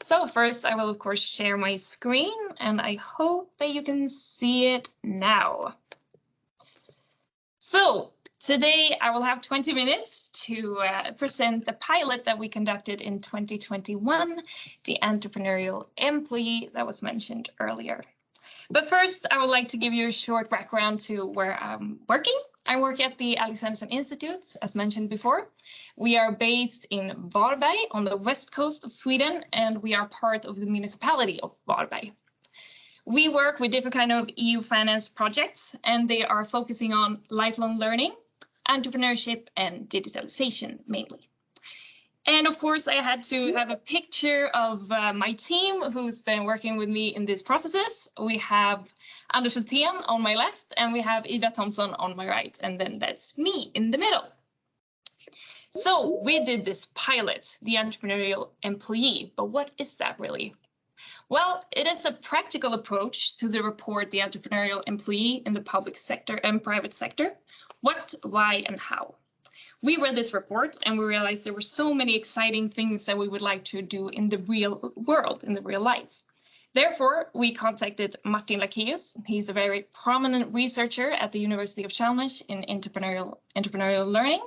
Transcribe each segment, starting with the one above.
So first, I will of course share my screen, and I hope that you can see it now. So today I will have 20 minutes to present the pilot that we conducted in 2021, the entrepreneurial employee that was mentioned earlier. But first, I would like to give you a short background to where I'm working. I work at the Alexandersson Institute, as mentioned before. We are based in Varberg on the west coast of Sweden, and we are part of the municipality of Varberg. We work with different kind of EU finance projects, and they are focusing on lifelong learning, entrepreneurship, and digitalization mainly. And of course, I had to have a picture of my team who's been working with me in these processes. We have Anders Hultén on my left, and we have Ida Thompson on my right, and then that's me in the middle. So we did this pilot, the entrepreneurial employee, but what is that really? Well, it is a practical approach to the report, the entrepreneurial employee in the public sector and private sector. What, why, and how? We read this report and we realized there were so many exciting things that we would like to do in the real world, in the real life. Therefore, we contacted Martin Lakeus. He's a very prominent researcher at the University of Chalmers in entrepreneurial learning.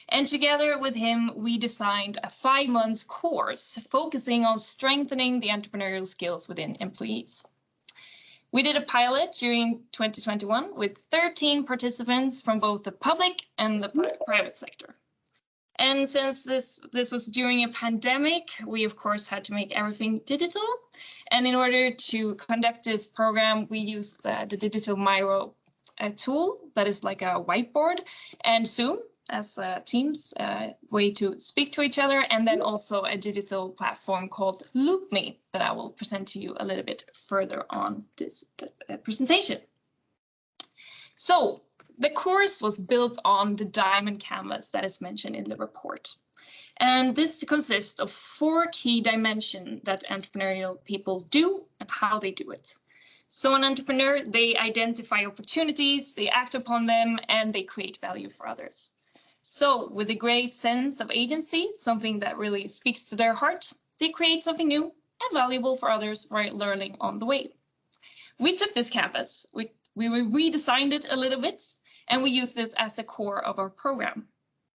And together with him, we designed a 5-month course focusing on strengthening the entrepreneurial skills within employees. We did a pilot during 2021 with 13 participants from both the public and the private sector. And since this was during a pandemic, we of course had to make everything digital. And in order to conduct this program, we used the digital Miro tool that is like a whiteboard, and Zoom as a Teams way to speak to each other, and then also a digital platform called LoopMe that I will present to you a little bit further on this presentation. So the course was built on the diamond canvas that is mentioned in the report. And this consists of 4 key dimensions that entrepreneurial people do and how they do it. So an entrepreneur, they identify opportunities, they act upon them, and they create value for others. So with a great sense of agency, something that really speaks to their heart, they create something new and valuable for others while learning on the way. We took this canvas, we redesigned it a little bit, and we used it as the core of our program.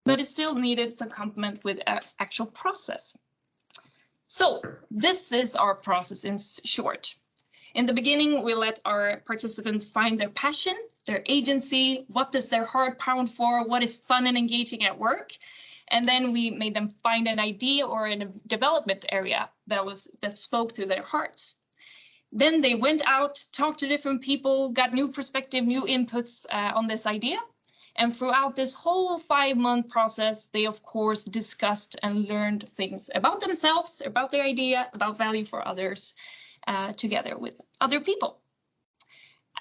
But it still needed some complement with an actual process. So this is our process in short. In the beginning, we let our participants find their passion, their agency, what does their heart pound for, what is fun and engaging at work. And then we made them find an idea or a development area that spoke to their hearts. Then they went out, talked to different people, got new perspective, new inputs on this idea. And throughout this whole 5-month process, they of course discussed and learned things about themselves, about their idea, about value for others, together with other people.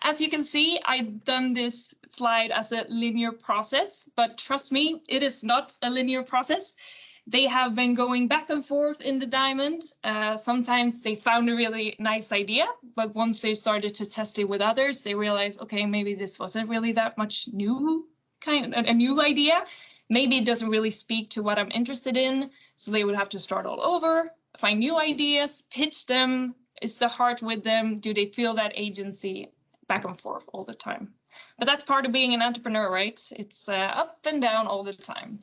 As you can see, I've done this slide as a linear process, but trust me, it is not a linear process. They have been going back and forth in the diamond. Sometimes they found a really nice idea, but once they started to test it with others, they realized, okay, maybe this wasn't really that much new, a new idea. Maybe it doesn't really speak to what I'm interested in. So they would have to start all over, find new ideas, pitch them. Is the heart with them? Do they feel that agency? Back and forth all the time. But that's part of being an entrepreneur, right? It's up and down all the time.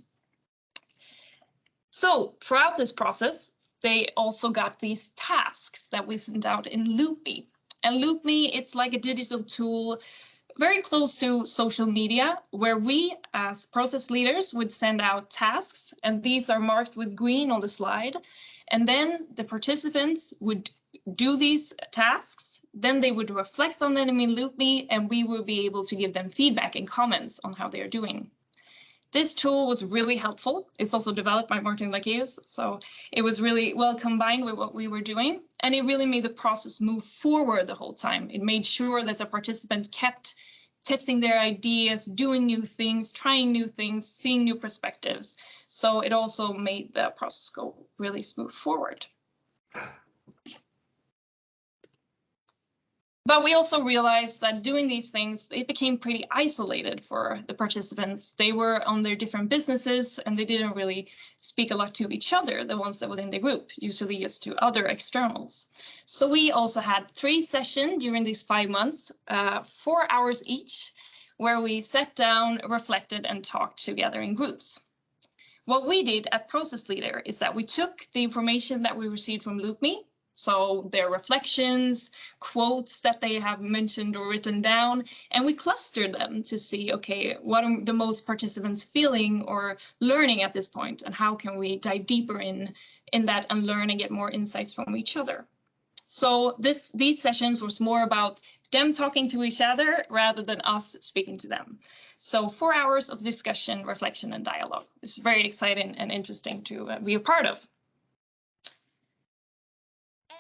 So throughout this process, they also got these tasks that we sent out in LoopMe. And LoopMe, it's like a digital tool very close to social media, where we as process leaders would send out tasks, and these are marked with green on the slide. And then the participants would do these tasks, then they would reflect on them in LoopMe, and we will be able to give them feedback and comments on how they are doing. This tool was really helpful. It's also developed by Martin Lakeus, so it was really well combined with what we were doing, and it really made the process move forward the whole time. It made sure that the participants kept testing their ideas, doing new things, trying new things, seeing new perspectives. So it also made the process go really smooth forward. But we also realized that doing these things, it became pretty isolated for the participants. They were on their different businesses and they didn't really speak a lot to each other, the ones that were in the group, usually just to other externals. So we also had 3 sessions during these 5 months, 4 hours each, where we sat down, reflected, and talked together in groups. What we did at Process Leader is that we took the information that we received from LoopMe, so their reflections, quotes that they have mentioned or written down, and we clustered them to see, okay, what are the most participants feeling or learning at this point, and how can we dive deeper in that and learn and get more insights from each other. So these sessions was more about them talking to each other rather than us speaking to them. So 4 hours of discussion, reflection, and dialogue. It's very exciting and interesting to be a part of.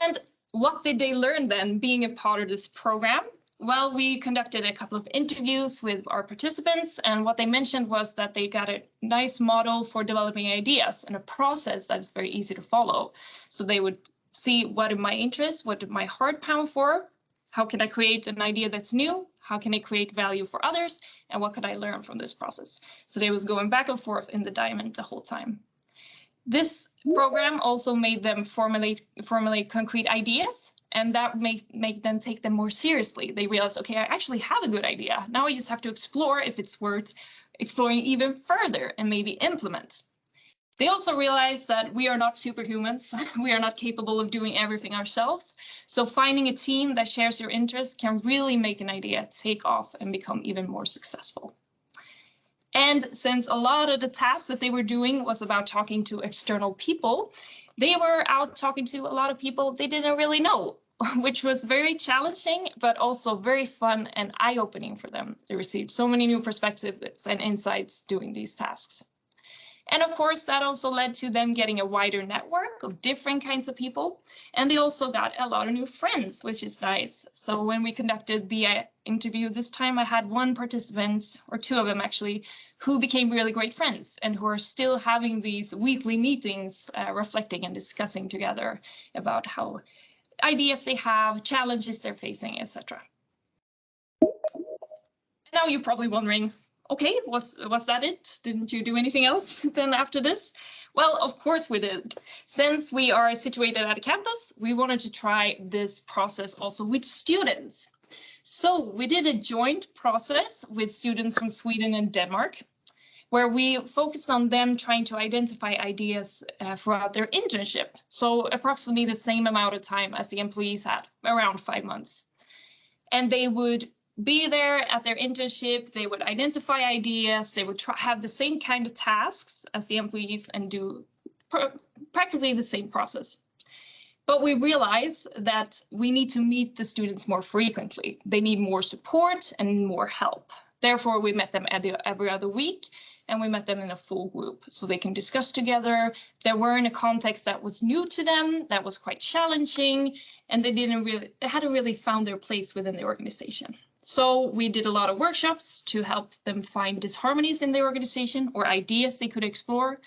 And what did they learn then, being a part of this program? Well, we conducted a couple of interviews with our participants, and what they mentioned was that they got a nice model for developing ideas and a process that's very easy to follow. So they would see what are my interests, what did my heart pound for, how can I create an idea that's new, how can I create value for others, and what could I learn from this process? So they was going back and forth in the diamond the whole time. This program also made them formulate concrete ideas, and that make them take them more seriously. They realized, okay, I actually have a good idea. Now I just have to explore if it's worth exploring even further and maybe implement. They also realized that we are not superhumans. We are not capable of doing everything ourselves. So finding a team that shares your interests can really make an idea take off and become even more successful. And since a lot of the tasks that they were doing was about talking to external people, they were out talking to a lot of people they didn't really know, which was very challenging, but also very fun and eye-opening for them. They received so many new perspectives and insights doing these tasks. And of course, that also led to them getting a wider network of different kinds of people. And they also got a lot of new friends, which is nice. So when we conducted the interview this time, I had 1 participant, or 2 of them actually, who became really great friends and who are still having these weekly meetings, reflecting and discussing together about how ideas they have, challenges they're facing, etc. Now you're probably wondering, okay, was that it? Didn't you do anything else then after this? Well, of course we did. Since we are situated at a campus, we wanted to try this process also with students. So we did a joint process with students from Sweden and Denmark, where we focused on them trying to identify ideas throughout their internship. So approximately the same amount of time as the employees had, around 5 months. And they would be there at their internship, they would identify ideas, they would have the same kind of tasks as the employees and do practically the same process. But we realized that we need to meet the students more frequently. They need more support and more help. Therefore, we met them every other week, and we met them in a full group so they can discuss together. They were in a context that was new to them, that was quite challenging, and they hadn't really found their place within the organization. So we did a lot of workshops to help them find disharmonies in the organization or ideas they could explore.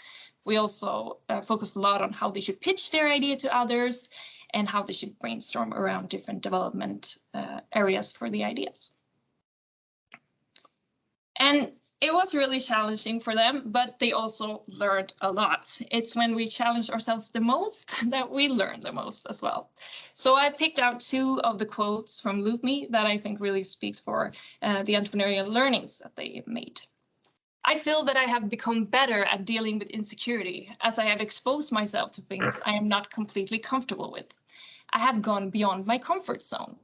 We also focused a lot on how they should pitch their idea to others and how they should brainstorm around different development areas for the ideas. And it was really challenging for them, but they also learned a lot. It's when we challenge ourselves the most that we learn the most as well. So I picked out 2 of the quotes from LoopMe that I think really speaks for the entrepreneurial learnings that they made. I feel that I have become better at dealing with insecurity as I have exposed myself to things I am not completely comfortable with. I have gone beyond my comfort zone.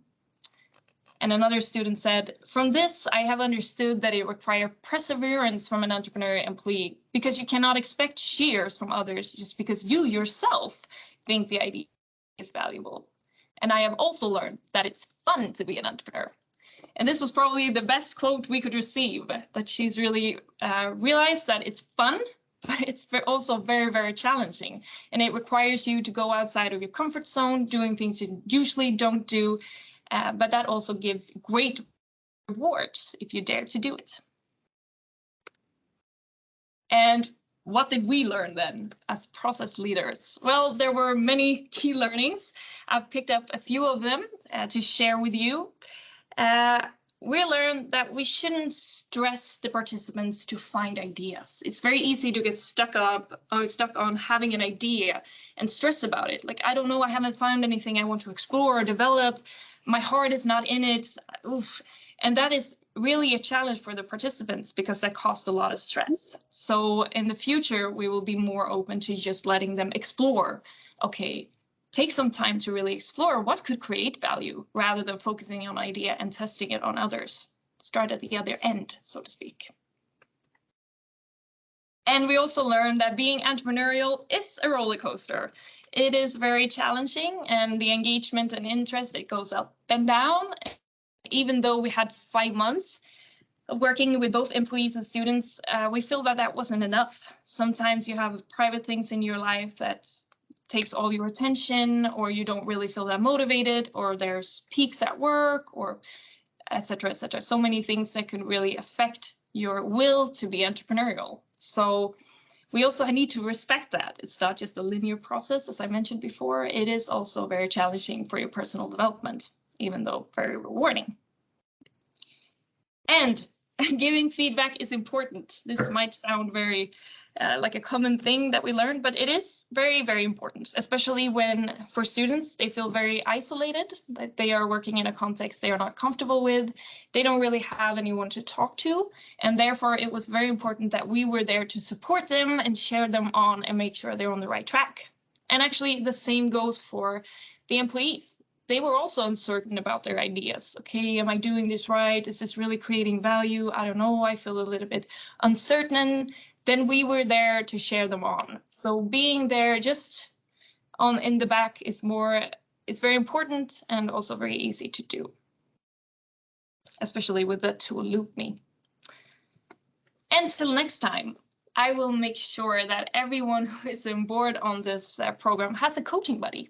And another student said, from this, I have understood that it requires perseverance from an entrepreneurial employee because you cannot expect cheers from others just because you yourself think the idea is valuable. And I have also learned that it's fun to be an entrepreneur. And this was probably the best quote we could receive, that she's really realized that it's fun, but it's also very, very challenging. And it requires you to go outside of your comfort zone, doing things you usually don't do. But that also gives great rewards if you dare to do it. And what did we learn then as process leaders? Well, there were many key learnings. I've picked up a few of them to share with you. We learned that we shouldn't stress the participants to find ideas. It's very easy to get stuck on having an idea and stress about it. Like, I don't know, I haven't found anything I want to explore or develop. My heart is not in it. Oof. And that is really a challenge for the participants because that costs a lot of stress. So in the future, we will be more open to just letting them explore. Okay, take some time to really explore what could create value rather than focusing on idea and testing it on others. Start at the other end, so to speak. And we also learned that being entrepreneurial is a roller coaster. It is very challenging, and the engagement and interest, it goes up and down. Even though we had 5 months of working with both employees and students, we feel that that wasn't enough. Sometimes you have private things in your life that takes all your attention, or you don't really feel that motivated, or there's peaks at work, or etc., etc. So many things that can really affect your will to be entrepreneurial. So we also need to respect that. It's not just a linear process, as I mentioned before. It is also very challenging for your personal development, even though very rewarding. And giving feedback is important. This might sound very like a common thing that we learn, but it is very, very important, especially when for students, they feel very isolated, that they are working in a context they are not comfortable with. They don't really have anyone to talk to. And therefore, it was very important that we were there to support them and share them on and make sure they're on the right track. And actually, the same goes for the employees. They were also uncertain about their ideas. Okay, am I doing this right? Is this really creating value? I don't know, I feel a little bit uncertain. Then we were there to share them on. So being there just in the back is it's very important and also very easy to do, especially with the tool LoopMe. Until next time, I will make sure that everyone who is on board on this program has a coaching buddy.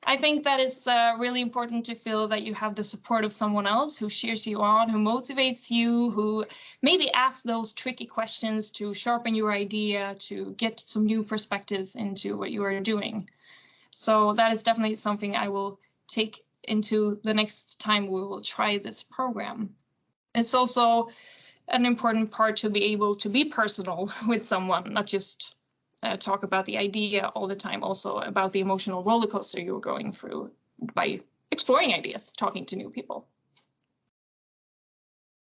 I think that it's really important to feel that you have the support of someone else who cheers you on, who motivates you, who maybe asks those tricky questions to sharpen your idea, to get some new perspectives into what you are doing. So that is definitely something I will take into the next time we will try this program. It's also an important part to be able to be personal with someone, not just talk about the idea all the time, also about the emotional roller coaster you're going through by exploring ideas, talking to new people.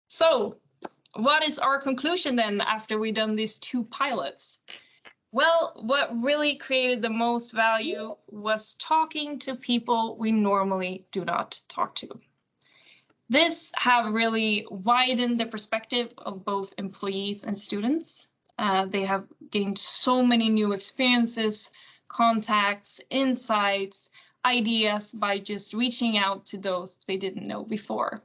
So what is our conclusion then after we've done these 2 pilots? Well, what really created the most value was talking to people we normally do not talk to. This have really widened the perspective of both employees and students. They have gained so many new experiences, contacts, insights, ideas by just reaching out to those they didn't know before.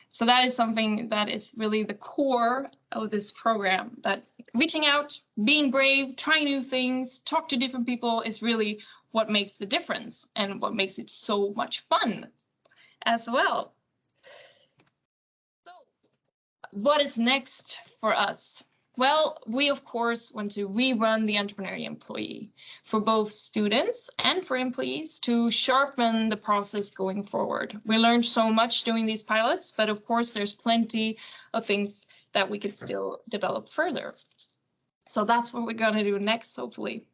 So that is something that is really the core of this program, that reaching out, being brave, trying new things, talk to different people is really what makes the difference and what makes it so much fun as well. So what is next for us? Well, we, of course, want to rerun the entrepreneurial employee for both students and for employees to sharpen the process going forward. We learned so much doing these pilots, but of course, there's plenty of things that we could still develop further. So that's what we're going to do next, hopefully.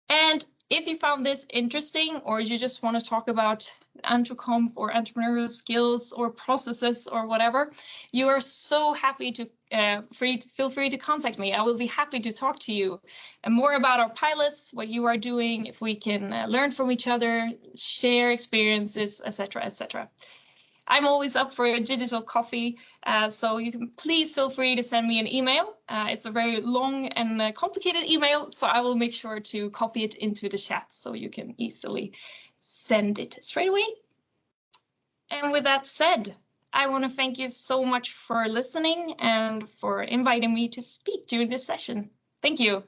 And if you found this interesting, or you just want to talk about EntreComp or entrepreneurial skills or processes or whatever, you are so happy to feel free to contact me. I will be happy to talk to you and more about our pilots, what you are doing, if we can learn from each other, share experiences, etc., etc. I'm always up for a digital coffee, so you can please feel free to send me an email. It's a very long and complicated email, so I will make sure to copy it into the chat so you can easily send it straight away. And with that said, I want to thank you so much for listening and for inviting me to speak during this session. Thank you.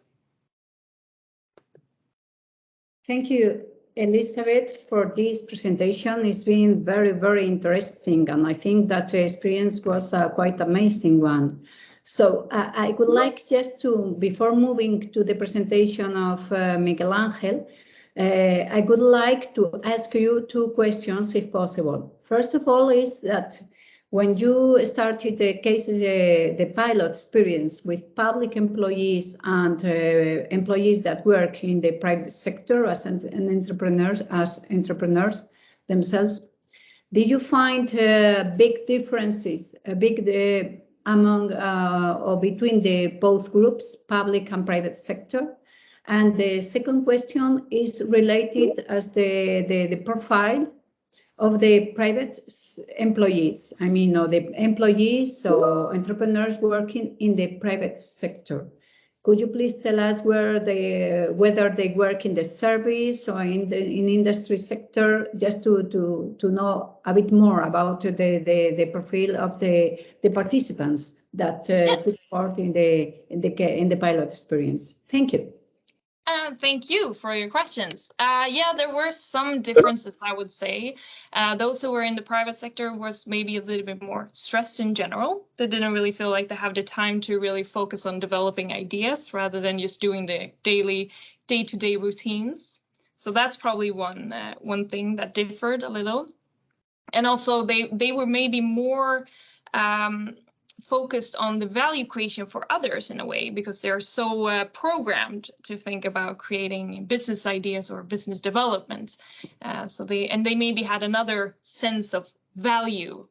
Thank you, Elizabeth, for this presentation. It's been very, very interesting, and I think that the experience was a quite amazing one. So I would like just to, before moving to the presentation of Miguel Angel, I would like to ask you two questions, if possible. First of all, is that when you started the cases, the pilot experience with public employees and employees that work in the private sector as entrepreneurs themselves, did you find big differences, among or between the both groups, public and private sector? And the second question is related as the profile of the private employees. I mean, or the employees or entrepreneurs working in the private sector. Could you please tell us whether they work in the service or in industry sector, just to know a bit more about the profile of the participants that took part in the pilot experience? Thank you. Thank you for your questions. Yeah, there were some differences, I would say. Those who were in the private sector was maybe a little bit more stressed in general. They didn't really feel like they have the time to really focus on developing ideas rather than just doing the day-to-day routines. So that's probably one thing that differed a little. And also they were maybe more focused on the value creation for others in a way, because they're so programmed to think about creating business ideas or business development. So they maybe had another sense of value.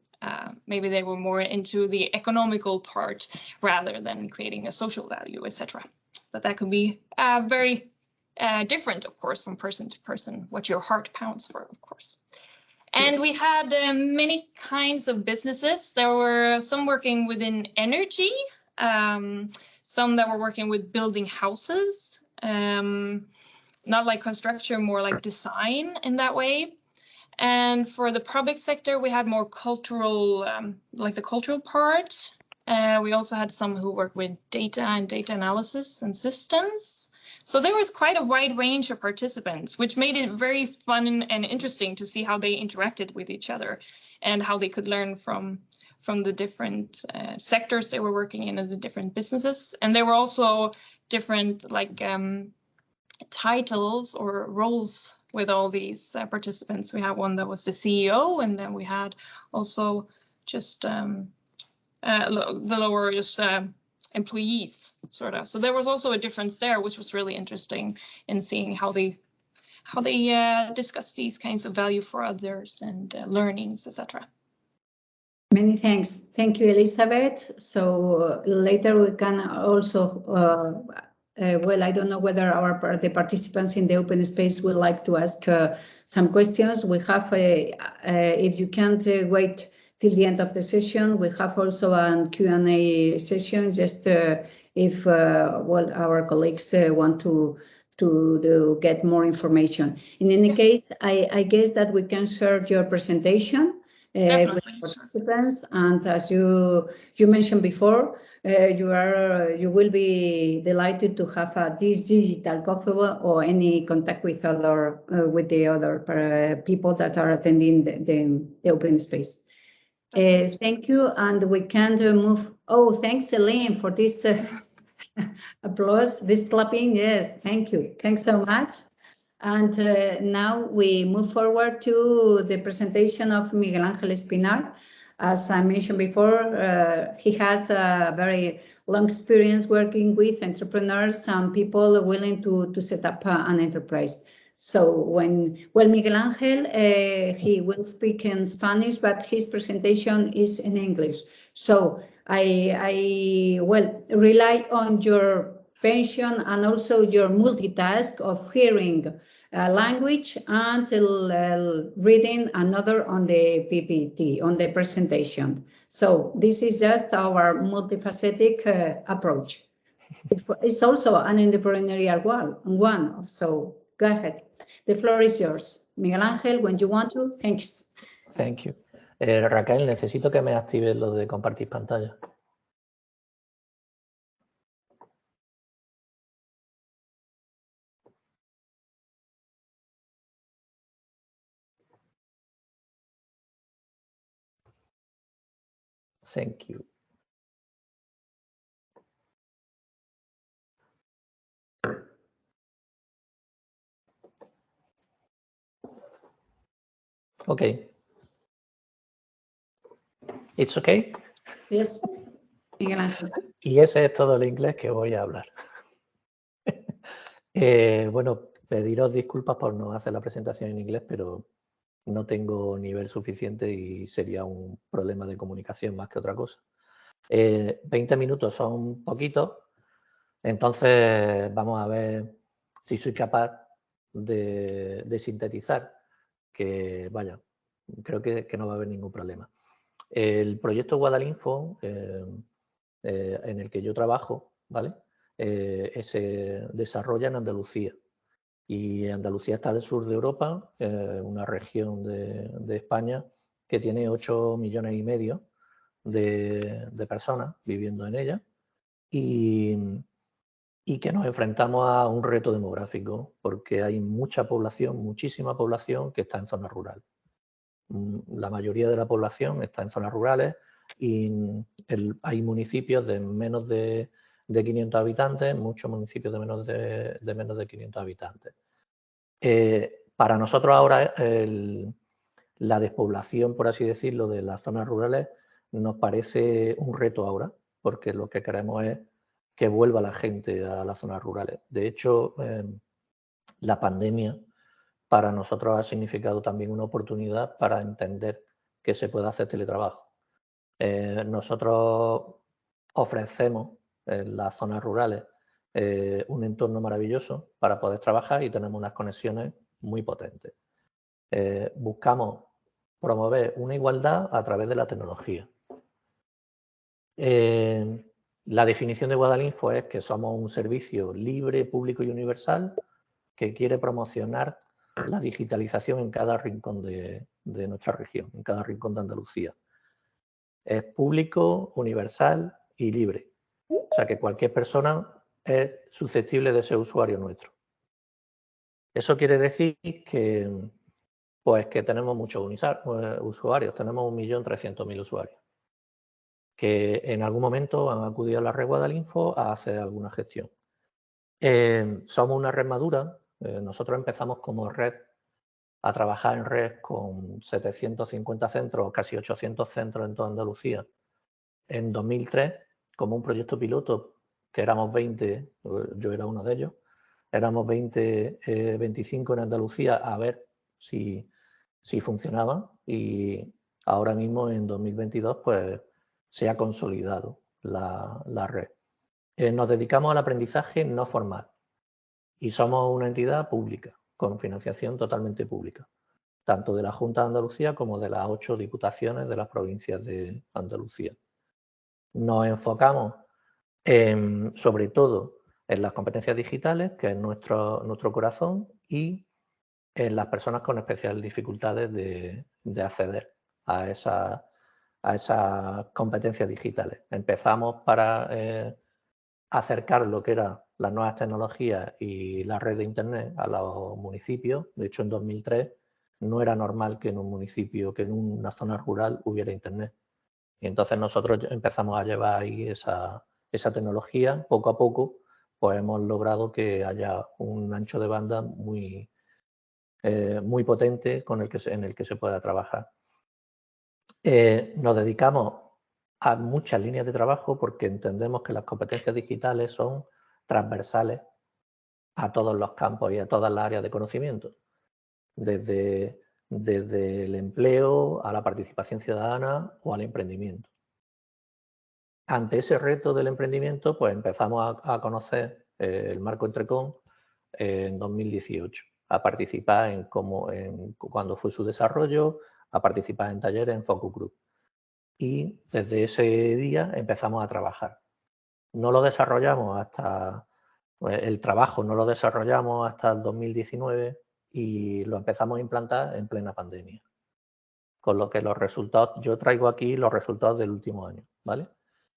Maybe they were more into the economical part rather than creating a social value, etc. But that could be very different, of course, from person to person, what your heart pounds for, of course. And Yes. we had many kinds of businesses. There were some working within energy, some that were working with building houses, not like construction, more like design in that way. And for the public sector, we had more cultural, like the cultural part. We also had some who worked with data and data analysis and systems. So there was quite a wide range of participants, which made it very fun and interesting to see how they interacted with each other and how they could learn from the different sectors they were working in and the different businesses. And there were also different like titles or roles with all these participants. We had one that was the CEO, and then we had also just the lower just employees, sort of. So there was also a difference there, which was really interesting in seeing how they discuss these kinds of value for others and learnings, etc. Many thanks. Thank you, Elizabeth. So later we can also, well, I don't know whether the participants in the open space would like to ask some questions. We have, if you can't wait till the end of the session, we have also a Q&A session, just if well, our colleagues want to get more information. In any case, I guess that we can share your presentation with participants, and as you mentioned before, you will be delighted to have this digital coffee or any contact with the other people that are attending the open space. Thank you, and we can move. Oh, thanks, Celine, for this applause, this clapping. Yes, thank you. Thanks so much. And now we move forward to the presentation of Miguel Angel Espinar. As I mentioned before, he has a very long experience working with entrepreneurs and people willing to set up an enterprise. So Miguel Angel, he will speak in Spanish, but his presentation is in English. So I rely on your pension and also your multitask of hearing language and reading another on the PPT, on the presentation. So this is just our multifaceted approach. It's also an entrepreneurial one. So go ahead. The floor is yours. Miguel Ángel, when you want to. Thanks. Thank you. Raquel, necesito que me actives lo de compartir pantalla. Thank you. Ok. It's okay. Yes, Miguel Ángel. Y ese es todo el inglés que voy a hablar. Bueno, pediros disculpas por no hacer la presentación en inglés, pero no tengo nivel suficiente y sería un problema de comunicación más que otra cosa. 20 minutos son poquitos, entonces vamos a ver si soy capaz de sintetizar, que vaya, creo que no va a haber ningún problema. El proyecto Guadalinfo, en el que yo trabajo, ¿vale? Se desarrolla en Andalucía. Y Andalucía está al sur de Europa, una región de España que tiene 8,5 millones de personas viviendo en ella y que nos enfrentamos a un reto demográfico porque hay mucha población, muchísima población que está en zonas rurales. La mayoría de la población está en zonas rurales y hay municipios de menos de 500 habitantes, muchos municipios de menos de 500 habitantes. Para nosotros ahora la despoblación, por así decirlo, de las zonas rurales nos parece un reto ahora, porque lo que queremos es que vuelva la gente a las zonas rurales. De hecho, la pandemia para nosotros ha significado también una oportunidad para entender que se puede hacer teletrabajo. Nosotros ofrecemos en las zonas rurales un entorno maravilloso para poder trabajar y tenemos unas conexiones muy potentes. Buscamos promover una igualdad a través de la tecnología. La definición de Guadalinfo es que somos un servicio libre, público y universal que quiere promocionar la digitalización en cada rincón de nuestra región, en cada rincón de Andalucía. Es público, universal y libre. O sea que cualquier persona es susceptible de ser usuario nuestro. Eso quiere decir que, pues, que tenemos muchos usuarios, tenemos 1.300.000 usuarios que en algún momento han acudido a la red Guadalinfo a hacer alguna gestión. Somos una red madura. Nosotros empezamos como red a trabajar en red con 750 centros, casi 800 centros en toda Andalucía. En 2003, como un proyecto piloto, que éramos 20, yo era uno de ellos, éramos 25 en Andalucía a ver si funcionaba y ahora mismo en 2022 pues se ha consolidado la red. Nos dedicamos al aprendizaje no formal y somos una entidad pública, con financiación totalmente pública, tanto de la Junta de Andalucía como de las 8 diputaciones de las provincias de Andalucía. Nos enfocamos sobre todo en las competencias digitales, que es nuestro corazón, y en las personas con especiales dificultades de acceder a esas competencias digitales. Empezamos para acercar lo que eran las nuevas tecnologías y la red de Internet a los municipios. De hecho, en 2003 no era normal que en un municipio, que en una zona rural hubiera Internet. Y entonces nosotros empezamos a llevar ahí esa tecnología. Poco a poco, pues hemos logrado que haya un ancho de banda muy potente en el que se pueda trabajar. Nos dedicamos a muchas líneas de trabajo porque entendemos que las competencias digitales son transversales a todos los campos y a todas las áreas de conocimiento, desde el empleo a la participación ciudadana o al emprendimiento. Ante ese reto del emprendimiento, pues empezamos a conocer el marco EntreComp en 2018, a participar cuando fue su desarrollo, a participar en talleres en Focus Group. Y desde ese día empezamos a trabajar. No lo desarrollamos el trabajo no lo desarrollamos hasta el 2019 y lo empezamos a implantar en plena pandemia. Con lo que los resultados, yo traigo aquí los resultados del último año, ¿vale?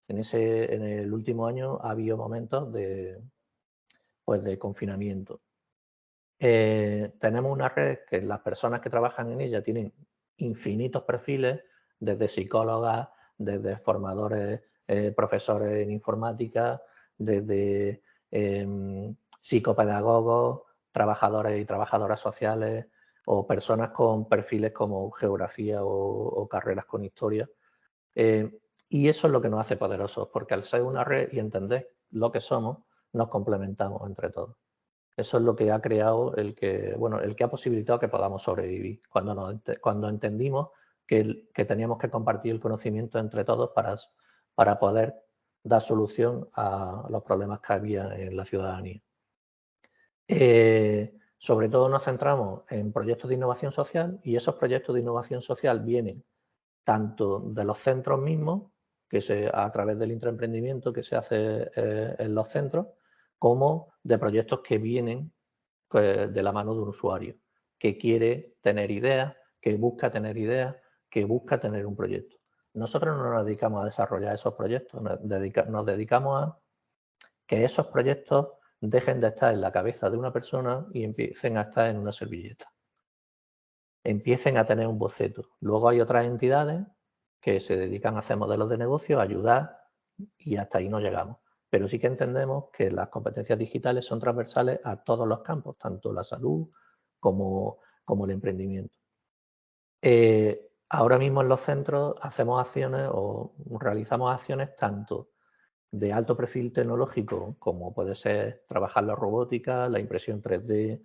En el último año ha habido momentos de confinamiento. Tenemos una red que las personas que trabajan en ella tienen infinitos perfiles, desde psicólogas, desde formadores, profesores en informática, desde psicopedagogos, trabajadores y trabajadoras sociales, o personas con perfiles como geografía o carreras con historia. Y eso es lo que nos hace poderosos, porque al ser una red y entender lo que somos, nos complementamos entre todos. Eso es lo que ha creado el que ha posibilitado que podamos sobrevivir. Cuando entendimos que teníamos que compartir el conocimiento entre todos para poder dar solución a los problemas que había en la ciudadanía. Sobre todo nos centramos en proyectos de innovación social, y esos proyectos de innovación social vienen tanto de los centros mismos, a través del intraemprendimiento que se hace en los centros, como de proyectos que vienen de la mano de un usuario que quiere tener ideas, que busca tener ideas, que busca tener un proyecto. Nosotros no nos dedicamos a desarrollar esos proyectos, nos dedicamos a que esos proyectos dejen de estar en la cabeza de una persona y empiecen a estar en una servilleta. Empiecen a tener un boceto. Luego hay otras entidades que se dedican a hacer modelos de negocio, a ayudar, y hasta ahí no llegamos. Pero sí que entendemos que las competencias digitales son transversales a todos los campos, tanto la salud como el emprendimiento. Ahora mismo en los centros hacemos acciones o realizamos acciones tanto de alto perfil tecnológico, como puede ser trabajar la robótica, la impresión 3D,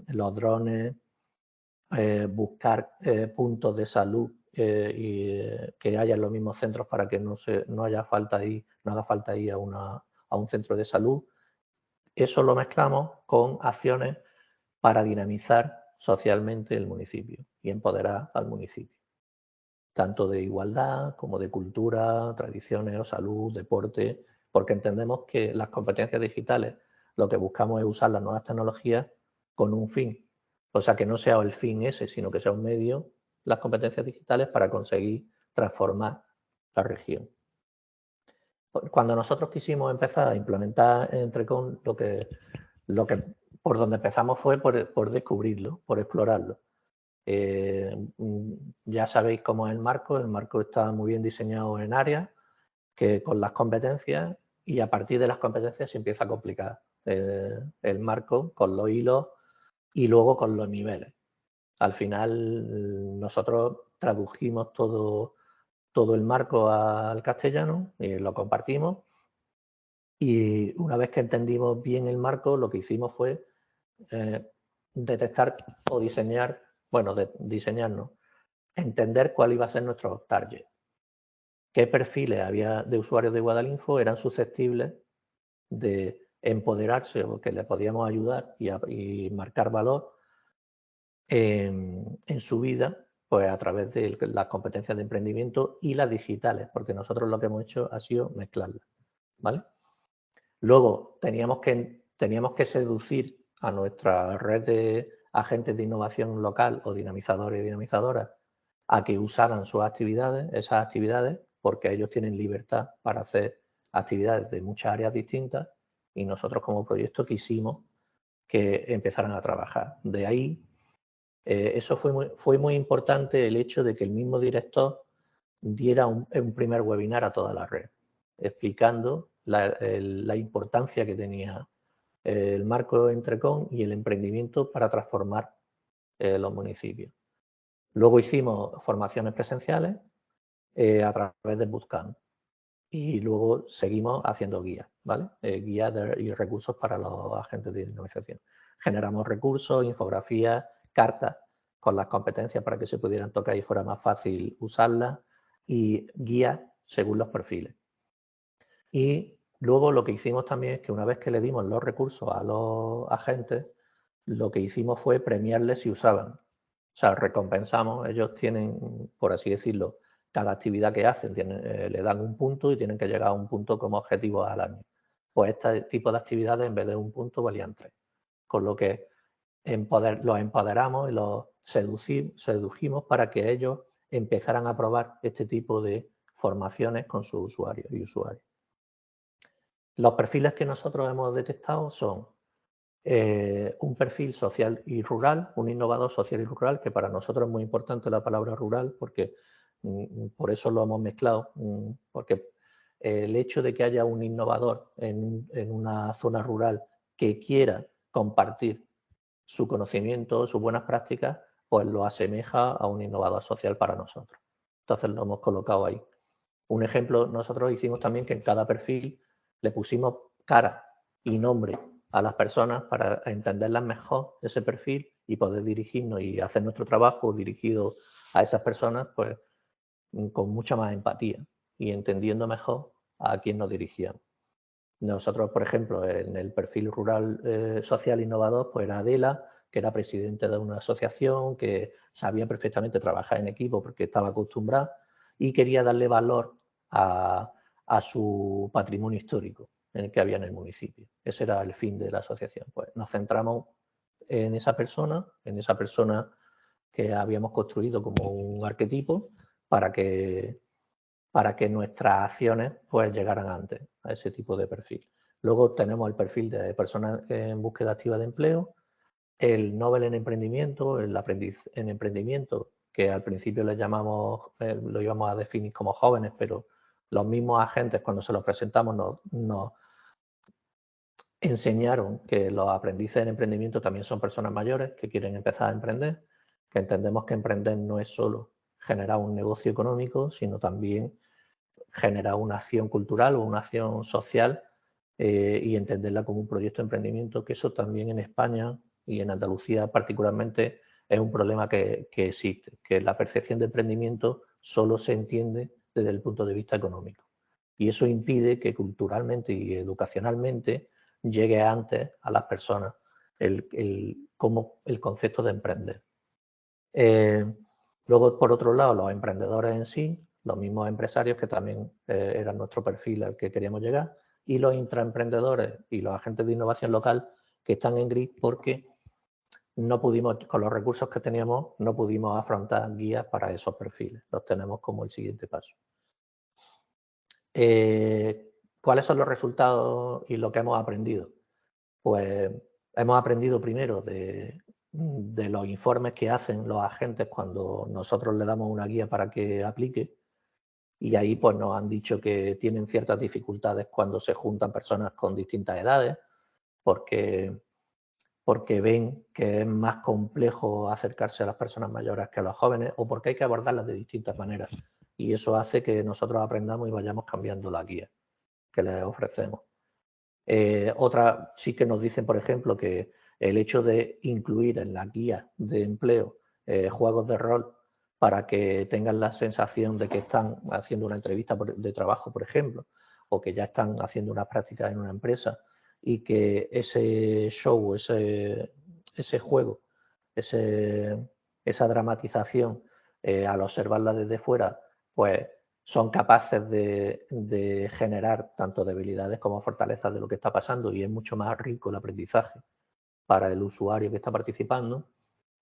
los drones, buscar puntos de salud y que haya en los mismos centros para que no haga falta ir a un centro de salud. Eso lo mezclamos con acciones para dinamizar socialmente el municipio y empoderar al municipio, tanto de igualdad como de cultura, tradiciones o salud, deporte, porque entendemos que las competencias digitales lo que buscamos es usar las nuevas tecnologías con un fin. O sea, que no sea el fin ese, sino que sea un medio, las competencias digitales, para conseguir transformar la región. Cuando nosotros quisimos empezar a implementar EntreComp, por donde empezamos fue por descubrirlo, por explorarlo. Ya sabéis cómo es el marco está muy bien diseñado en áreas, que con las competencias, y a partir de las competencias se empieza a complicar el marco con los hilos y luego con los niveles. Al final nosotros tradujimos todo el marco al castellano y lo compartimos, y una vez que entendimos bien el marco, lo que hicimos fue detectar o diseñar, entender cuál iba a ser nuestro target. Qué perfiles había de usuarios de Guadalinfo eran susceptibles de empoderarse o que le podíamos ayudar y marcar valor en su vida, pues a través de las competencias de emprendimiento y las digitales, porque nosotros lo que hemos hecho ha sido mezclarlas, ¿vale? Luego teníamos que seducir a nuestra red de agentes de innovación local o dinamizadores y dinamizadoras a que usaran esas actividades, porque ellos tienen libertad para hacer actividades de muchas áreas distintas, y nosotros como proyecto quisimos que empezaran a trabajar. De ahí, eso fue muy importante, el hecho de que el mismo director diera un primer webinar a toda la red, explicando la importancia que tenía el marco EntreComp y el emprendimiento para transformar los municipios. Luego hicimos formaciones presenciales a través del bootcamp, y luego seguimos haciendo guías, ¿vale? Guías y recursos para los agentes de innovación. Generamos recursos, infografías, cartas con las competencias para que se pudieran tocar y fuera más fácil usarlas, y guías según los perfiles. Y luego lo que hicimos también es que una vez que le dimos los recursos a los agentes, lo que hicimos fue premiarles si usaban. O sea, recompensamos, ellos tienen, por así decirlo, cada actividad que hacen, le dan un punto y tienen que llegar a un punto como objetivo al año. Pues este tipo de actividades, en vez de un punto, valían 3. Con lo que los empoderamos y los sedujimos para que ellos empezaran a probar este tipo de formaciones con sus usuarios y usuarias. Los perfiles que nosotros hemos detectado son un perfil social y rural, un innovador social y rural, que para nosotros es muy importante la palabra rural, porque por eso lo hemos mezclado, porque el hecho de que haya un innovador en una zona rural que quiera compartir su conocimiento, sus buenas prácticas, pues lo asemeja a un innovador social para nosotros. Entonces lo hemos colocado ahí. Un ejemplo, nosotros hicimos también que en cada perfil le pusimos cara y nombre a las personas para entenderlas mejor, ese perfil, y poder dirigirnos y hacer nuestro trabajo dirigido a esas personas pues con mucha más empatía y entendiendo mejor a quién nos dirigíamos. Nosotros, por ejemplo, en el perfil rural social innovador, pues era Adela, que era presidente de una asociación, que sabía perfectamente trabajar en equipo porque estaba acostumbrada y quería darle valor a su patrimonio histórico en el que había en el municipio. Ese era el fin de la asociación. Pues nos centramos en esa persona que habíamos construido como un arquetipo para que nuestras acciones pues llegaran antes a ese tipo de perfil. Luego tenemos el perfil de personas en búsqueda activa de empleo, el Nobel en emprendimiento, el aprendiz en emprendimiento, que al principio le llamamos, lo íbamos a definir como jóvenes, pero los mismos agentes cuando se los presentamos nos enseñaron que los aprendices en emprendimiento también son personas mayores que quieren empezar a emprender, que entendemos que emprender no es solo generar un negocio económico, sino también generar una acción cultural o una acción social y entenderla como un proyecto de emprendimiento, que eso también en España y en Andalucía particularmente es un problema que existe, que la percepción de emprendimiento solo se entiende desde el punto de vista económico. Y eso impide que culturalmente y educacionalmente llegue antes a las personas como el concepto de emprender. Luego, por otro lado, los emprendedores en sí, los mismos empresarios que también eran nuestro perfil al que queríamos llegar, y los intraemprendedores y los agentes de innovación local que están en gris porque no pudimos, con los recursos que teníamos, no pudimos afrontar guías para esos perfiles. Los tenemos como el siguiente paso. ¿Cuáles son los resultados y lo que hemos aprendido? Pues hemos aprendido primero de los informes que hacen los agentes cuando nosotros le damos una guía para que aplique, y ahí pues nos han dicho que tienen ciertas dificultades cuando se juntan personas con distintas edades porque ven que es más complejo acercarse a las personas mayores que a los jóvenes o porque hay que abordarlas de distintas maneras, y eso hace que nosotros aprendamos y vayamos cambiando la guía que les ofrecemos. Otra sí que nos dicen, por ejemplo, que el hecho de incluir en la guía de empleo juegos de rol para que tengan la sensación de que están haciendo una entrevista de trabajo, por ejemplo, o que ya están haciendo unas prácticas en una empresa, y que ese show, ese juego, esa dramatización, al observarla desde fuera, pues son capaces de generar tanto debilidades como fortalezas de lo que está pasando, y es mucho más rico el aprendizaje para el usuario que está participando,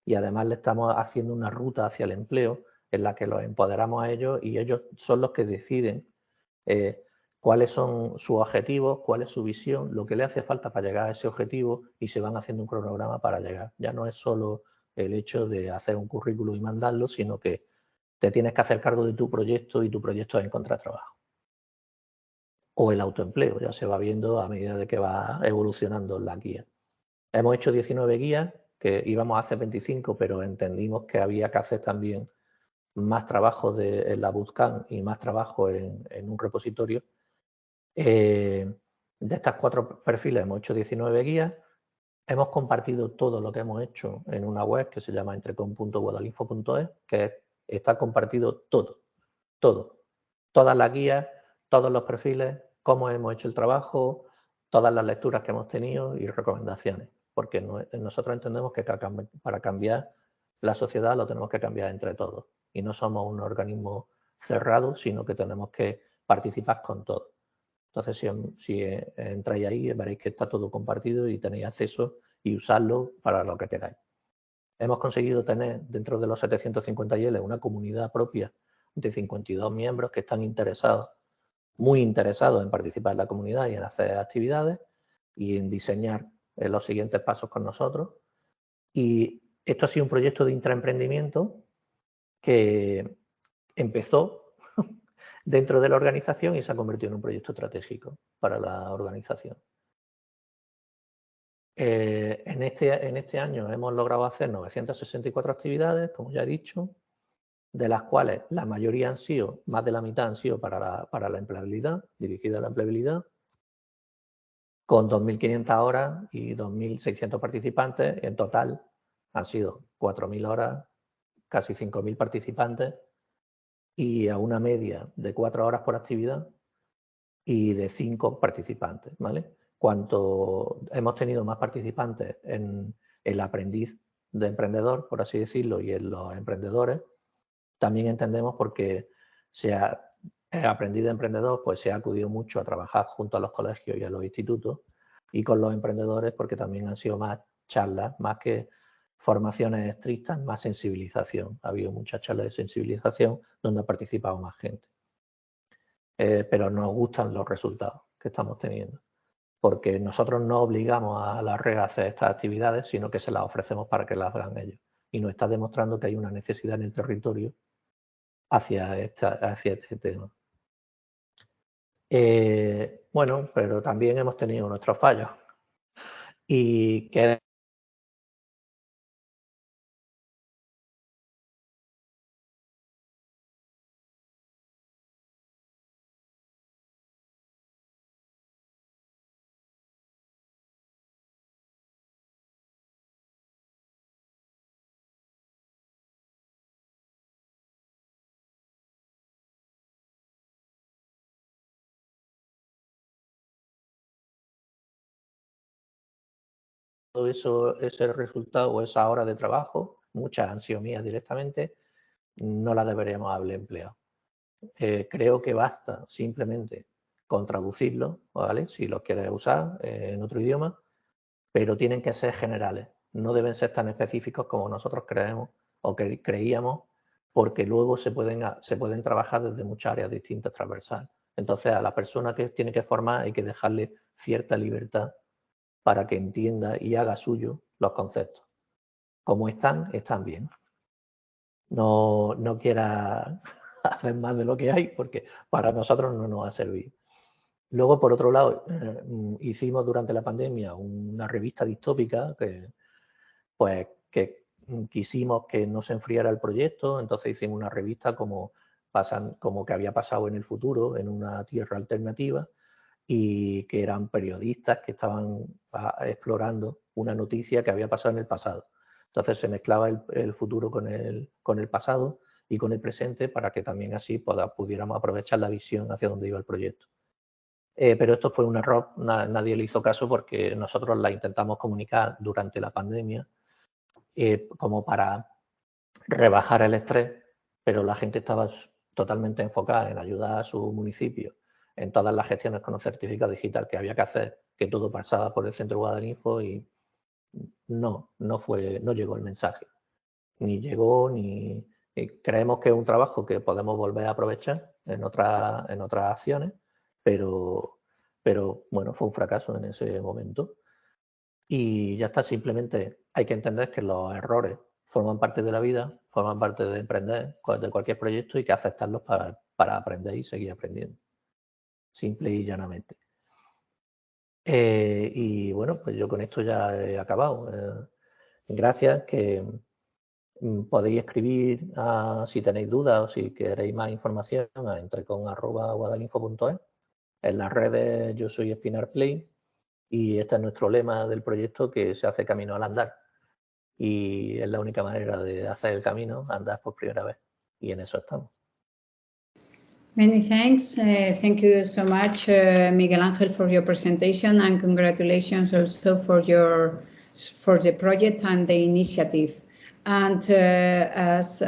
y además le estamos haciendo una ruta hacia el empleo en la que los empoderamos a ellos y ellos son los que deciden cuáles son sus objetivos, cuál es su visión, lo que le hace falta para llegar a ese objetivo, y se van haciendo un cronograma para llegar. Ya no es solo el hecho de hacer un currículum y mandarlo, sino que te tienes que hacer cargo de tu proyecto y tu proyecto es encontrar trabajo. O el autoempleo, ya se va viendo a medida de que va evolucionando la guía. Hemos hecho 19 guías, que íbamos a hacer 25, pero entendimos que había que hacer también más trabajo en la bootcamp y más trabajo en un repositorio. De estas 4 perfiles hemos hecho 19 guías. Hemos compartido todo lo que hemos hecho en una web que se llama entrecomp.guadalinfo.es, que está compartido todo, todas las guías, todos los perfiles, cómo hemos hecho el trabajo, todas las lecturas que hemos tenido y recomendaciones, porque nosotros entendemos que para cambiar la sociedad lo tenemos que cambiar entre todos, y no somos un organismo cerrado, sino que tenemos que participar con todos. Entonces, si entráis ahí, veréis que está todo compartido y tenéis acceso y usarlo para lo que queráis. Hemos conseguido tener dentro de los 750 IL una comunidad propia de 52 miembros que están interesados, muy interesados en participar en la comunidad y en hacer actividades y en diseñar los siguientes pasos con nosotros. Y esto ha sido un proyecto de intraemprendimiento que empezó dentro de la organización y se ha convertido en un proyecto estratégico para la organización. En este año hemos logrado hacer 964 actividades, como ya he dicho, de las cuales la mayoría han sido, más de la mitad han sido para la empleabilidad, dirigida a la empleabilidad, con 2.500 horas y 2.600 participantes. En total han sido 4.000 horas, casi 5.000 participantes y a una media de 4 horas por actividad y de 5 participantes, ¿vale? Cuanto hemos tenido más participantes en el aprendiz de emprendedor, por así decirlo, y en los emprendedores, también entendemos porque el aprendiz de emprendedor pues se ha acudido mucho a trabajar junto a los colegios y a los institutos, y con los emprendedores porque también han sido más charlas, más que formaciones estrictas, más sensibilización. Ha habido muchas charlas de sensibilización donde ha participado más gente. Pero nos gustan los resultados que estamos teniendo, porque nosotros no obligamos a la red a hacer estas actividades, sino que se las ofrecemos para que las hagan ellos. Y nos está demostrando que hay una necesidad en el territorio hacia este tema. Bueno, pero también hemos tenido nuestros fallos. Y que todo eso, ese resultado o esa hora de trabajo, muchas han sido mías directamente, no las deberíamos haber empleado. Creo que basta simplemente con traducirlo, ¿vale? Si lo quieres usar en otro idioma, pero tienen que ser generales, no deben ser tan específicos como nosotros creemos o que creíamos, porque luego se pueden trabajar desde muchas áreas distintas transversales. Entonces, a la persona que tiene que formar hay que dejarle cierta libertad para que entienda y haga suyo los conceptos. Como están bien. No quiera hacer más de lo que hay, porque para nosotros no nos ha servido. Luego, por otro lado, hicimos durante la pandemia una revista distópica que quisimos que no se enfriara el proyecto, entonces hicimos una revista como que había pasado en el futuro, en una tierra alternativa, y que eran periodistas que estaban explorando una noticia que había pasado en el pasado. Entonces se mezclaba el futuro con el pasado y con el presente para que también así pudiéramos aprovechar la visión hacia dónde iba el proyecto. Pero esto fue un error, nadie le hizo caso porque nosotros la intentamos comunicar durante la pandemia como para rebajar el estrés, pero la gente estaba totalmente enfocada en ayudar a su municipio en todas las gestiones con un certificado digital que había que hacer, que todo pasaba por el centro Guadalinfo y no llegó el mensaje. Ni llegó, ni creemos que es un trabajo que podemos volver a aprovechar en otras acciones, pero bueno, fue un fracaso en ese momento. Y ya está, simplemente hay que entender que los errores forman parte de la vida, forman parte de emprender, de cualquier proyecto, y que aceptarlos para aprender y seguir aprendiendo. Simple y llanamente. Y bueno, pues yo con esto ya he acabado. Gracias, que podéis escribir si tenéis dudas o si queréis más información a entrecom@guadalinfo.es. En las redes yo soy Espinar Play y este es nuestro lema del proyecto, que se hace camino al andar. Y es la única manera de hacer el camino, andar por primera vez. Y en eso estamos. Many thanks. Thank you so much, Miguel Ángel, for your presentation, and congratulations also for the project and the initiative. And as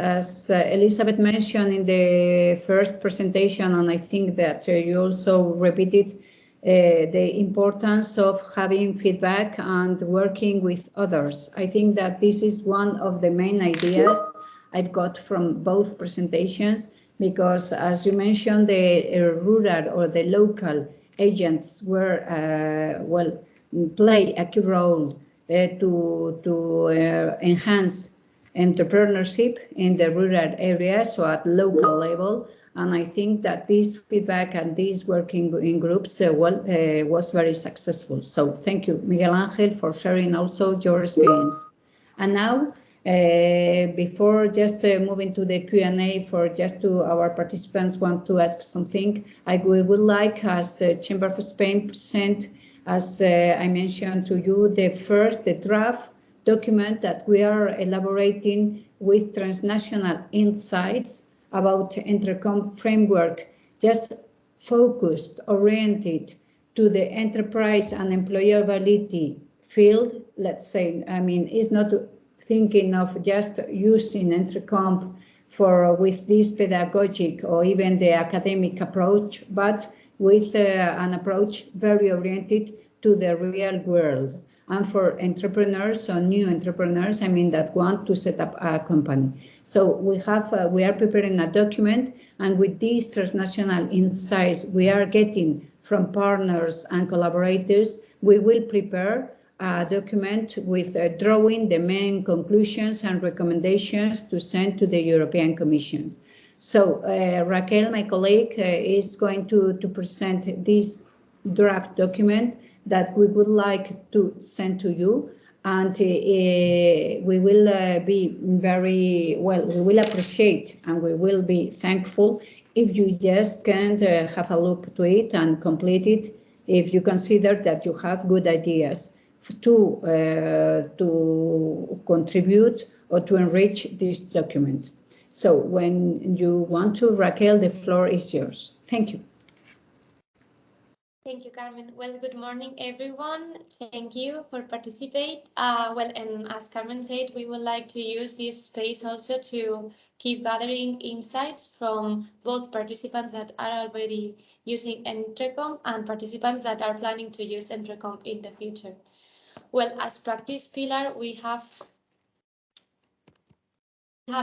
Elizabeth mentioned in the first presentation, and I think that you also repeated the importance of having feedback and working with others. I think that this is one of the main ideas I've got from both presentations, because as you mentioned, the rural or the local agents were play a key role to enhance entrepreneurship in the rural areas, so at local level, And I think that this feedback and this working in groups was very successful. So thank you, Miguel Ángel, for sharing also your experience. And now, before just moving to the Q&A for just to our participants want to ask something, we would like, as Chamber of Spain, present, as I mentioned to you, the draft document that we are elaborating with Transnational insights about EntreComp framework, just focused, oriented to the enterprise and employability field. Let's say, I mean, it's not thinking of just using EntreComp with this pedagogic or even the academic approach, but with an approach very oriented to the real world. And for entrepreneurs or new entrepreneurs, I mean, that want to set up a company. So we are preparing a document, and with these transnational insights we are getting from partners and collaborators, we will prepare a document with drawing the main conclusions and recommendations to send to the European Commission. So Raquel, my colleague, is going to present this draft document that we would like to send to you, and we will be very well, we will appreciate and we will be thankful if you just can have a look to it and complete it if you consider that you have good ideas to contribute or to enrich this document. So when you want to, Raquel, the floor is yours. Thank you. Thank you, Carmen. Well, good morning, everyone. Thank you for participating. And as Carmen said, we would like to use this space also to keep gathering insights from both participants that are already using EntreComp and participants that are planning to use EntreComp in the future. Well, as practice pillar, we have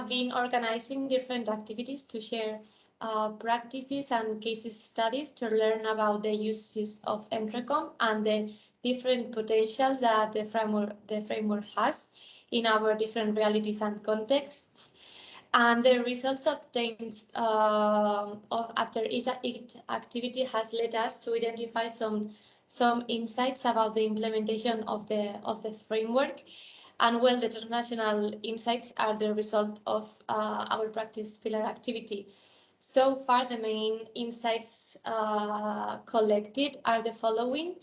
been organizing different activities to share practices and case studies to learn about the uses of EntreComp and the different potentials that the framework has in our different realities and contexts. And the results obtained after each activity has led us to identify some insights about the implementation of the framework. And well, the international insights are the result of our practice pillar activity. So far, the main insights collected are the following.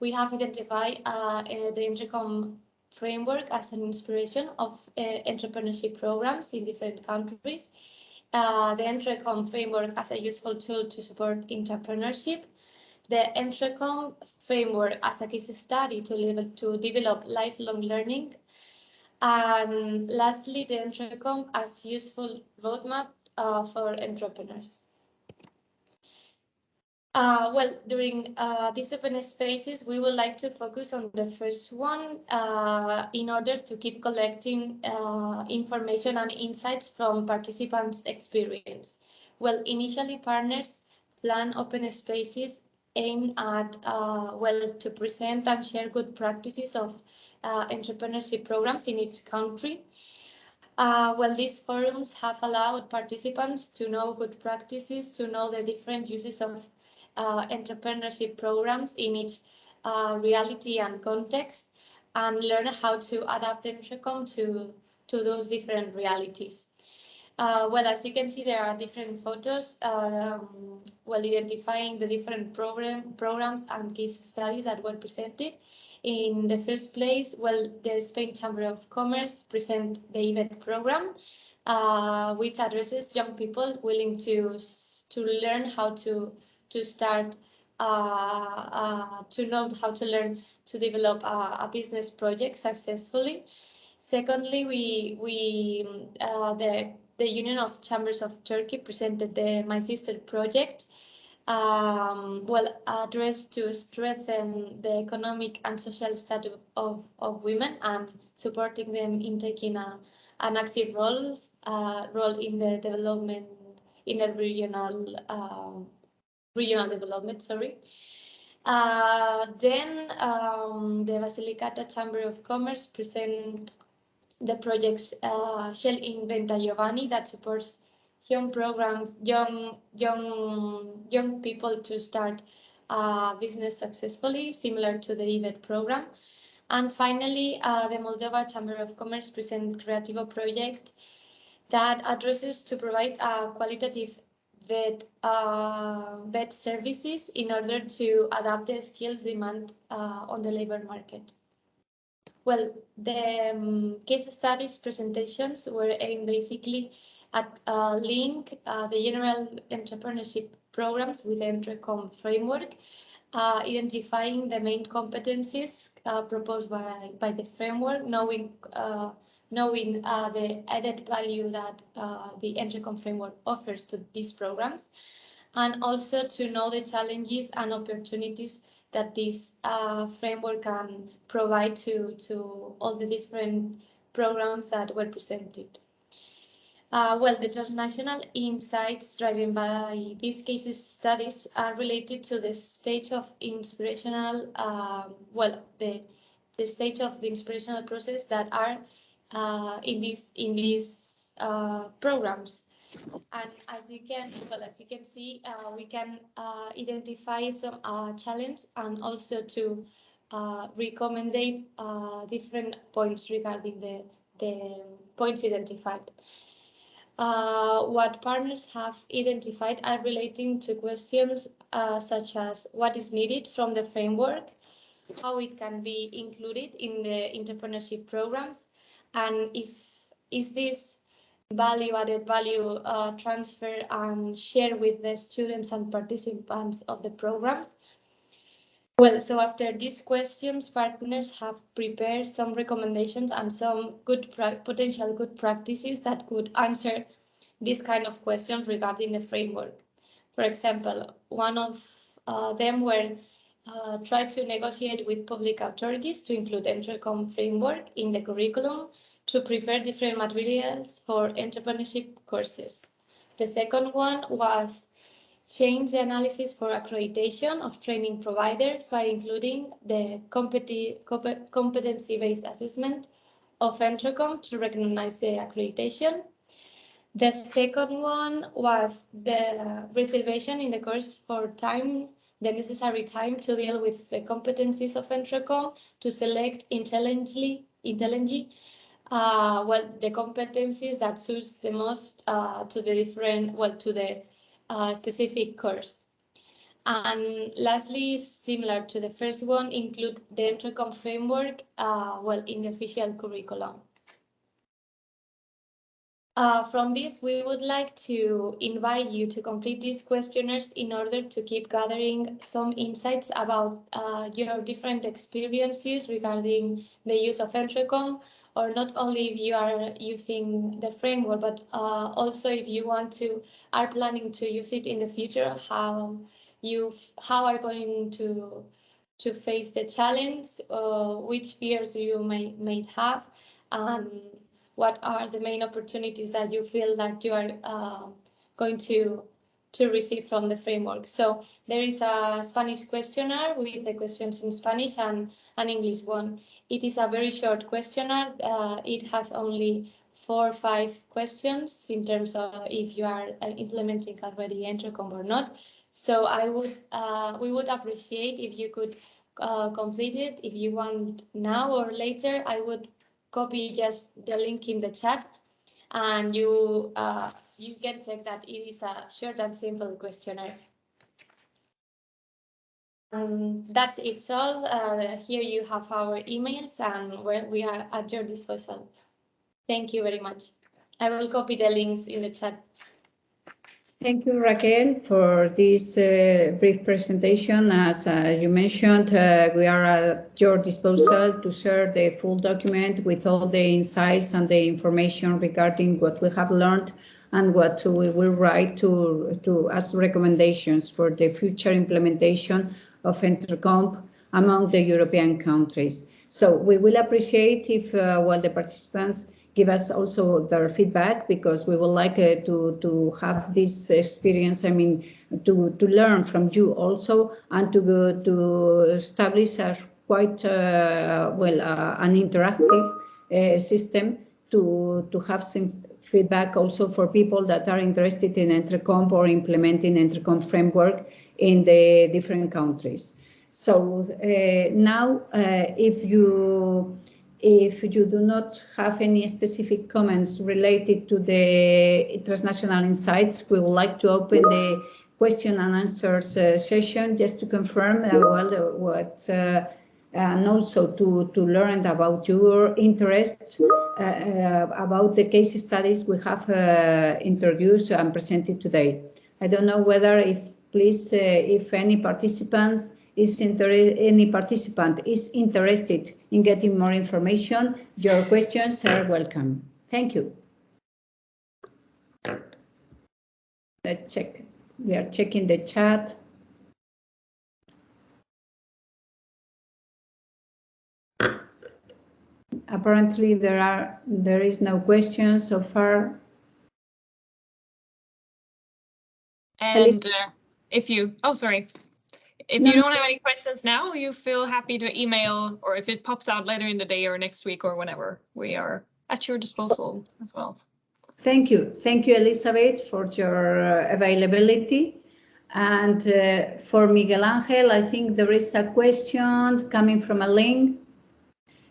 We have identified the EntreComp framework as an inspiration of entrepreneurship programs in different countries. The EntreComp framework as a useful tool to support entrepreneurship. The EntreComp framework as a case study to develop lifelong learning. And lastly, the EntreComp as useful roadmap for entrepreneurs. Well, during these open spaces, we would like to focus on the first one in order to keep collecting information and insights from participants' experience. Well, initially, partners plan open spaces aimed at, well, to present and share good practices of entrepreneurship programs in each country. Well, these forums have allowed participants to know good practices, to know the different uses of entrepreneurship programs in each reality and context, and learn how to adapt EntreComp to those different realities. Well, as you can see, there are different photos, well, identifying the different programs and case studies that were presented. In the first place, well, the Spain Chamber of Commerce present the EVET program, which addresses young people willing to learn how to start, to know how to learn to develop a business project successfully. Secondly, the Union of Chambers of Turkey presented the My Sister project, well, addressed to strengthen the economic and social status of women and supporting them in taking an active role in the development, in the regional development. Sorry. Then the Basilicata Chamber of Commerce present the projects Shell Inventa Giovanni that supports young programs, young people to start business successfully, similar to the EVET program. And finally, the Moldova Chamber of Commerce presents Creativo project that addresses to provide qualitative vet services in order to adapt the skills demand on the labor market. Well, the case studies presentations were aimed basically at link the general entrepreneurship programs with the EntreComp framework, identifying the main competencies proposed by the framework, knowing the added value that the EntreComp framework offers to these programs, and also to know the challenges and opportunities that this framework can provide to all the different programs that were presented. Well, the transnational insights driven by these case studies are related to the stage of inspirational, the stage of the inspirational process that are in these programs. And as you can see, we can identify some challenge and also to recommend different points regarding the points identified. What partners have identified are relating to questions such as what is needed from the framework, how it can be included in the entrepreneurship programs, and is this added value transfer and share with the students and participants of the programs. Well, so after these questions, partners have prepared some recommendations and some potential good practices that could answer these kind of questions regarding the framework. For example, one of them were try to negotiate with public authorities to include EntreComp framework in the curriculum to prepare different materials for entrepreneurship courses. The second one was change the analysis for accreditation of training providers by including the competency-based assessment of EntreComp to recognize the accreditation. The second one was the reservation in the course for time, the necessary time to deal with the competencies of EntreComp to select intelligently the competencies that suits the most to the different, to the specific course. And lastly, similar to the first one, include the EntreComp framework in the official curriculum. From this, we would like to invite you to complete these questionnaires in order to keep gathering some insights about your different experiences regarding the use of EntreComp, or not only if you are using the framework, but also if you are planning to use it in the future, how are going to face the challenge, which fears you may have, what are the main opportunities that you feel that you are going to receive from the framework. So there is a Spanish questionnaire with the questions in Spanish and an English one. It is a very short questionnaire. It has only 4 or 5 questions in terms of if you are implementing already EntreComp or not. So we would appreciate if you could complete it. If you want now or later, I would copy just the link in the chat, and you can check that it is a short and simple questionnaire. That's it all. Here you have our emails, and we are at your disposal. Thank you very much. I will copy the links in the chat. Thank you, Raquel, for this brief presentation. As you mentioned, we are at your disposal to share the full document with all the insights and the information regarding what we have learned and what we will write to as recommendations for the future implementation of EntreComp among the European countries. So we will appreciate if the participants give us also their feedback, because we would like to have this experience, to learn from you also, and to establish a quite an interactive system to have feedback also for people that are interested in EntreComp or implementing EntreComp framework in the different countries. So now, if you do not have any specific comments related to the Transnational Insights, we would like to open the question and answers session just to confirm and also to learn about your interest about the case studies we have introduced and presented today. I don't know whether if any participant is interested in getting more information, your questions are welcome. Thank you. Let's check. We are checking the chat. Apparently there is no question so far. And if you you don't have any questions now, you feel happy to email, or if it pops out later in the day or next week or whenever, we are at your disposal as well. Thank you, Elizabeth, for your availability. And for Miguel Angel, I think there is a question coming from a link.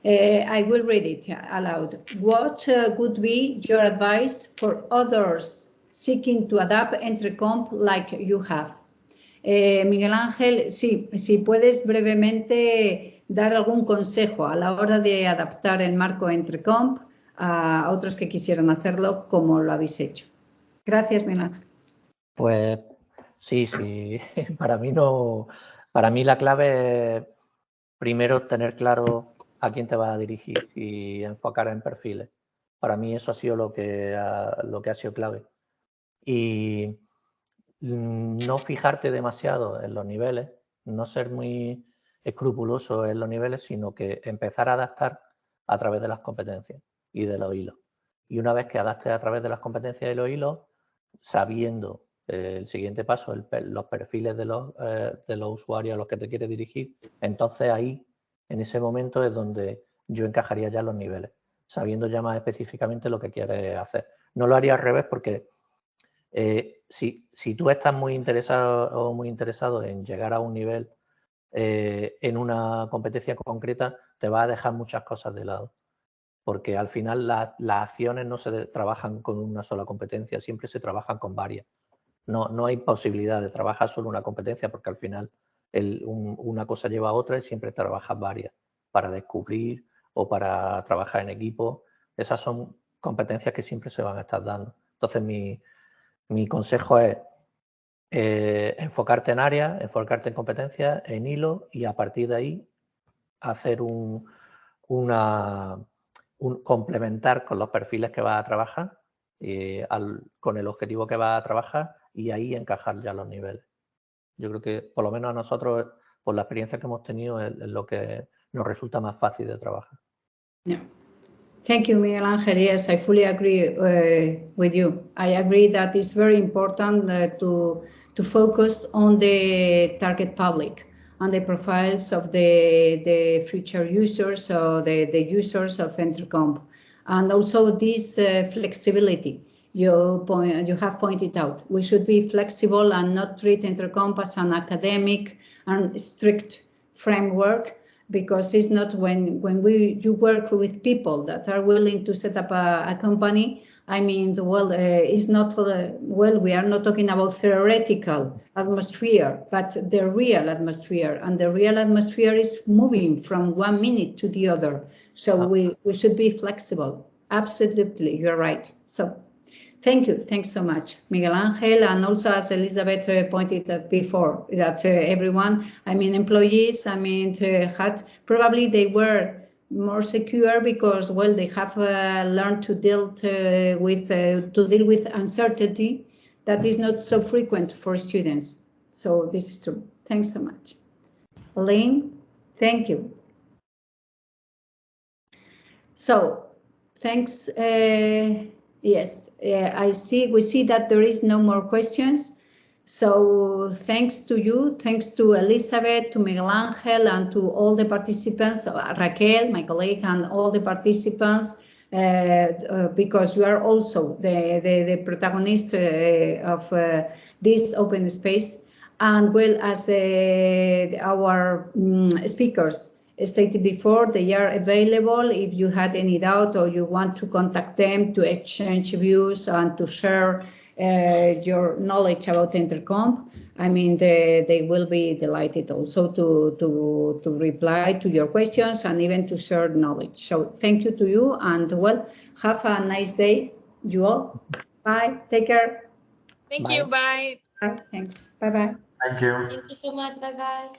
I will read it aloud. What would be your advice for others seeking to adapt EntreComp like you have? Miguel Ángel, sí, si puedes brevemente dar algún consejo a la hora de adaptar el marco EntreComp a otros que quisieran hacerlo como lo habéis hecho. Gracias, Miguel Ángel. Pues sí, para mí la clave es primero tener claro a quién te vas a dirigir y enfocar en perfiles. Para mí eso ha sido lo que ha sido clave. Y no fijarte demasiado en los niveles, no ser muy escrupuloso en los niveles, sino que empezar a adaptar a través de las competencias y de los hilos. Y una vez que adaptes a través de las competencias y los hilos, sabiendo el siguiente paso, los perfiles de los usuarios a los que te quieres dirigir, entonces ahí, en ese momento, es donde yo encajaría ya los niveles, sabiendo ya más específicamente lo que quieres hacer. No lo haría al revés porque si tú estás muy interesado o muy interesado en llegar a un nivel en una competencia concreta, te va a dejar muchas cosas de lado. Porque al final las acciones no se trabajan con una sola competencia, siempre se trabajan con varias. No hay posibilidad de trabajar solo una competencia porque al final una cosa lleva a otra y siempre trabajas varias para descubrir o para trabajar en equipo. Esas son competencias que siempre se van a estar dando. Entonces mi consejo es enfocarte en áreas, enfocarte en competencias, en hilo y a partir de ahí hacer complementar con los perfiles que vas a trabajar, con el objetivo que vas a trabajar y ahí encajar ya los niveles. Yo creo que por lo menos a nosotros, por la experiencia que hemos tenido, es lo que nos resulta más fácil de trabajar. Yeah. Thank you, Miguel Ángel. Yes, I fully agree with you. I agree that it's very important to focus on the target public, on the profiles of the future users or the users of EntreComp. And also this flexibility you have pointed out. We should be flexible and not treat EntreComp as an academic and strict framework, because it's not when you work with people that are willing to set up a company. I mean, it's not, we are not talking about theoretical atmosphere, but the real atmosphere. And the real atmosphere is moving from 1 minute to the other. So we should be flexible. Absolutely, you're right. So thank you. Thanks so much, Miguel Ángel. And also, as Elizabeth pointed out before, that everyone, I mean, employees, I mean, probably they were more secure because, well, they have learned to deal with uncertainty that is not so frequent for students. So this is true. Thanks so much. Elaine, thank you. So thanks. Yes, we see that there is no more questions. So thanks to you, thanks to Elizabeth, to Miguel Ángel, and to all the participants, Raquel, my colleague, and all the participants because you are also the protagonist of this open space. And well, as our speakers stated before, they are available if you had any doubt or you want to contact them to exchange views and to share your knowledge about EntreComp. I mean, they will be delighted also to reply to your questions and even to share knowledge. So thank you to you, and well, have a nice day, you all. Bye. Take care. Thank you. Bye. Thanks. Bye-bye. Thank you. Thank you so much. Bye bye.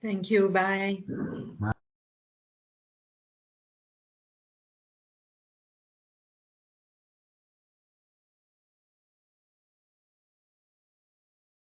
Thank you. Bye.